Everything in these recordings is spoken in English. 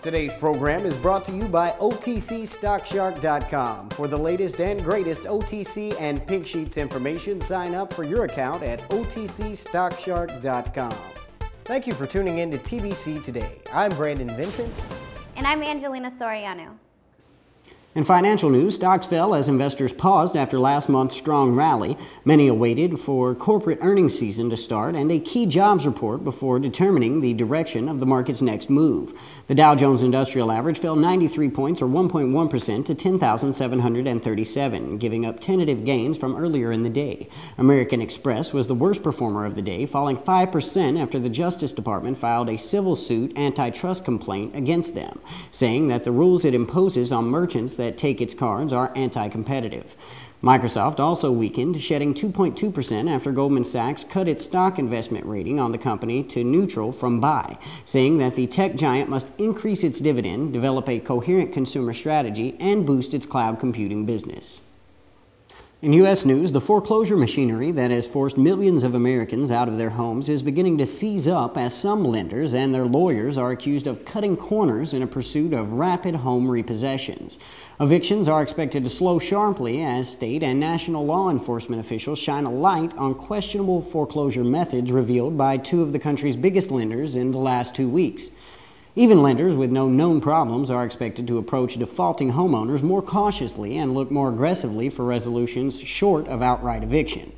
Today's program is brought to you by OTCStockShark.com. For the latest and greatest OTC and Pink Sheets information, sign up for your account at OTCStockShark.com. Thank you for tuning in to TBC Today. I'm Brandon Vincent. And I'm Angelina Soriano. In financial news, stocks fell as investors paused after last month's strong rally. Many awaited for corporate earnings season to start and a key jobs report before determining the direction of the market's next move. The Dow Jones Industrial Average fell 93 points or 1.1% to 10,737, giving up tentative gains from earlier in the day. American Express was the worst performer of the day, falling 5% after the Justice Department filed a civil suit antitrust complaint against them, saying that the rules it imposes on merchants that take its cards are anti-competitive. Microsoft also weakened, shedding 2.2% after Goldman Sachs cut its stock investment rating on the company to neutral from buy, saying that the tech giant must increase its dividend, develop a coherent consumer strategy, and boost its cloud computing business. In U.S. news, the foreclosure machinery that has forced millions of Americans out of their homes is beginning to seize up as some lenders and their lawyers are accused of cutting corners in a pursuit of rapid home repossessions. Evictions are expected to slow sharply as state and national law enforcement officials shine a light on questionable foreclosure methods revealed by two of the country's biggest lenders in the last 2 weeks. Even lenders with no known problems are expected to approach defaulting homeowners more cautiously and look more aggressively for resolutions short of outright eviction.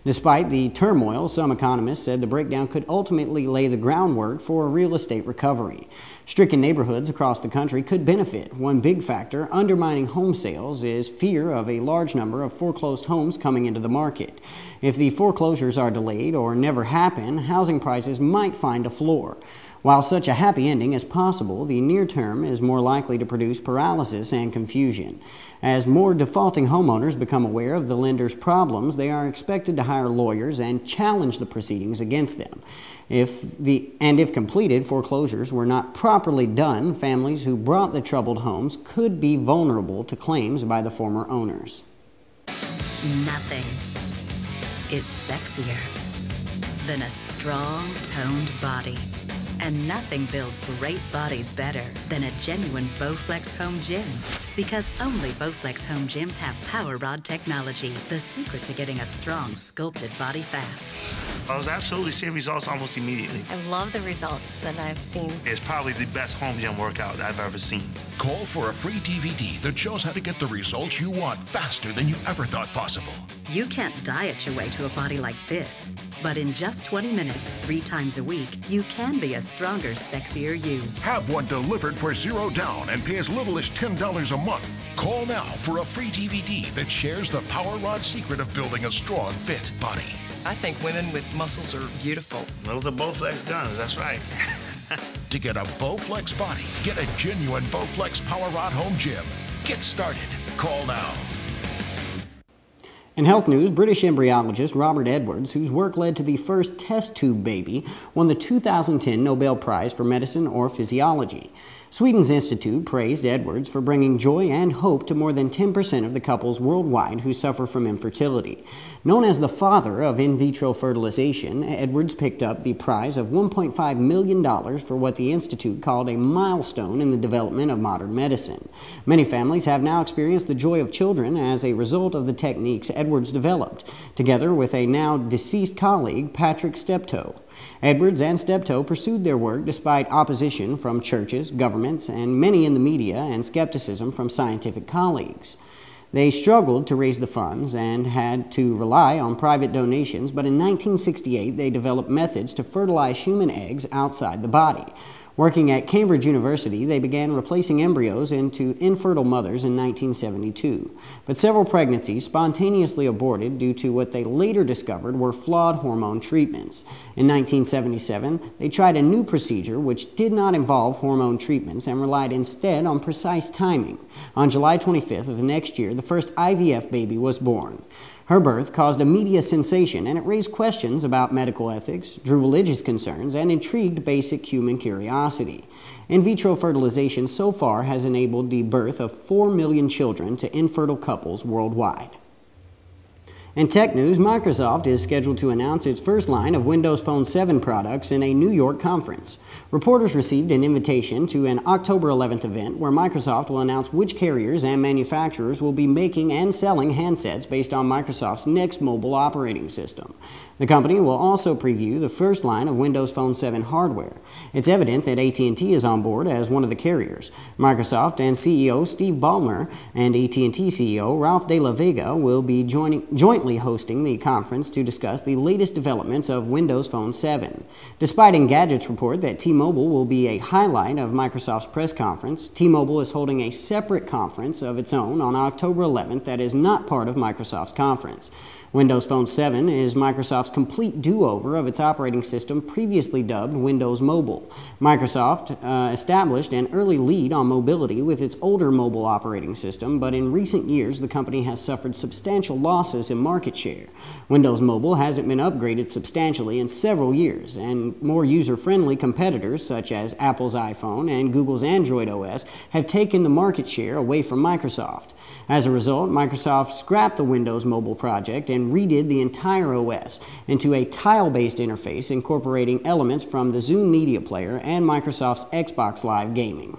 Despite the turmoil, some economists said the breakdown could ultimately lay the groundwork for a real estate recovery. Stricken neighborhoods across the country could benefit. One big factor undermining home sales is fear of a large number of foreclosed homes coming into the market. If the foreclosures are delayed or never happen, housing prices might find a floor. While such a happy ending is possible, the near term is more likely to produce paralysis and confusion. As more defaulting homeowners become aware of the lender's problems, they are expected to hire lawyers and challenge the proceedings against them. If completed foreclosures were not properly done, families who brought the troubled homes could be vulnerable to claims by the former owners. Nothing is sexier than a strong, toned body. And nothing builds great bodies better than a genuine Bowflex home gym. Because only Bowflex home gyms have Power Rod technology, the secret to getting a strong, sculpted body fast. I was absolutely seeing results almost immediately. I love the results that I've seen. It's probably the best home gym workout I've ever seen. Call for a free DVD that shows how to get the results you want faster than you ever thought possible. You can't diet your way to a body like this. But in just 20 minutes, 3 times a week, you can be a stronger, sexier you. Have one delivered for $0 down and pay as little as $10 a month. Call now for a free DVD that shares the Power Rod secret of building a strong, fit body. I think women with muscles are beautiful. Those are Bowflex guns, that's right. To get a Bowflex body, get a genuine Bowflex Power Rod home gym. Get started. Call now. In health news, British embryologist Robert Edwards, whose work led to the first test tube baby, won the 2010 Nobel Prize for Medicine or Physiology. Sweden's institute praised Edwards for bringing joy and hope to more than 10% of the couples worldwide who suffer from infertility. Known as the father of in vitro fertilization, Edwards picked up the prize of $1.5 million for what the institute called a milestone in the development of modern medicine. Many families have now experienced the joy of children as a result of the techniques Edwards developed, together with a now deceased colleague, Patrick Steptoe. Edwards and Steptoe pursued their work despite opposition from churches, governments, and many in the media, and skepticism from scientific colleagues. They struggled to raise the funds and had to rely on private donations, but in 1968 they developed methods to fertilize human eggs outside the body. Working at Cambridge University, they began replacing embryos into infertile mothers in 1972. But several pregnancies spontaneously aborted due to what they later discovered were flawed hormone treatments. In 1977, they tried a new procedure which did not involve hormone treatments and relied instead on precise timing. On July 25th of the next year, the first IVF baby was born. Her birth caused a media sensation, and it raised questions about medical ethics, drew religious concerns, and intrigued basic human curiosity. In vitro fertilization so far has enabled the birth of 4 million children to infertile couples worldwide. In tech news, Microsoft is scheduled to announce its first line of Windows Phone 7 products in a New York conference. Reporters received an invitation to an October 11th event where Microsoft will announce which carriers and manufacturers will be making and selling handsets based on Microsoft's next mobile operating system. The company will also preview the first line of Windows Phone 7 hardware. It's evident that AT&T is on board as one of the carriers. Microsoft and CEO Steve Ballmer and AT&T CEO Ralph De La Vega will be jointly hosting the conference to discuss the latest developments of Windows Phone 7. Despite Engadget's report that T-Mobile will be a highlight of Microsoft's press conference, T-Mobile is holding a separate conference of its own on October 11th that is not part of Microsoft's conference. Windows Phone 7 is Microsoft's complete do-over of its operating system previously dubbed Windows Mobile. Microsoft established an early lead on mobility with its older mobile operating system, but in recent years the company has suffered substantial losses in market share. Windows Mobile hasn't been upgraded substantially in several years, and more user-friendly competitors such as Apple's iPhone and Google's Android OS have taken the market share away from Microsoft. As a result, Microsoft scrapped the Windows Mobile project and redid the entire OS into a tile-based interface incorporating elements from the Zoom Media Player and Microsoft's Xbox Live Gaming.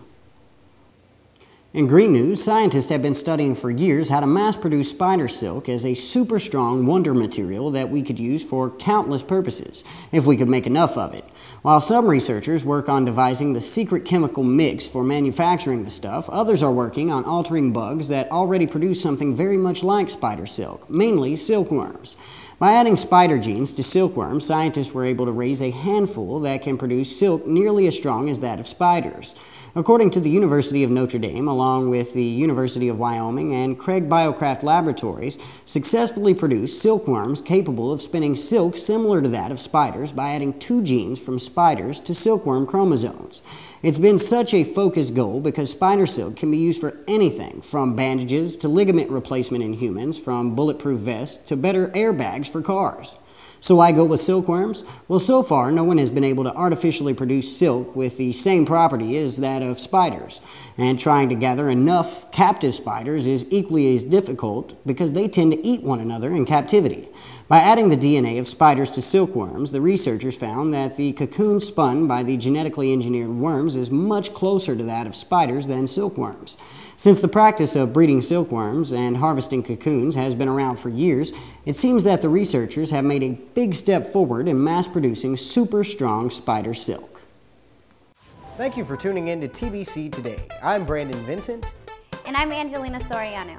In green news, scientists have been studying for years how to mass-produce spider silk as a super strong wonder material that we could use for countless purposes, if we could make enough of it. While some researchers work on devising the secret chemical mix for manufacturing the stuff, others are working on altering bugs that already produce something very much like spider silk, mainly silkworms. By adding spider genes to silkworms, scientists were able to raise a handful that can produce silk nearly as strong as that of spiders. According to the University of Notre Dame, along with the University of Wyoming and Craig Biocraft Laboratories, successfully produced silkworms capable of spinning silk similar to that of spiders by adding 2 genes from spiders to silkworm chromosomes. It's been such a focused goal because spider silk can be used for anything from bandages to ligament replacement in humans, from bulletproof vests to better airbags for cars. So why go with silkworms? Well, so far, no one has been able to artificially produce silk with the same property as that of spiders. And trying to gather enough captive spiders is equally as difficult because they tend to eat one another in captivity. By adding the DNA of spiders to silkworms, the researchers found that the cocoon spun by the genetically engineered worms is much closer to that of spiders than silkworms. Since the practice of breeding silkworms and harvesting cocoons has been around for years, it seems that the researchers have made a big step forward in mass-producing super strong spider silk. Thank you for tuning in to TBC Today. I'm Brandon Vincent. And I'm Angelina Soriano.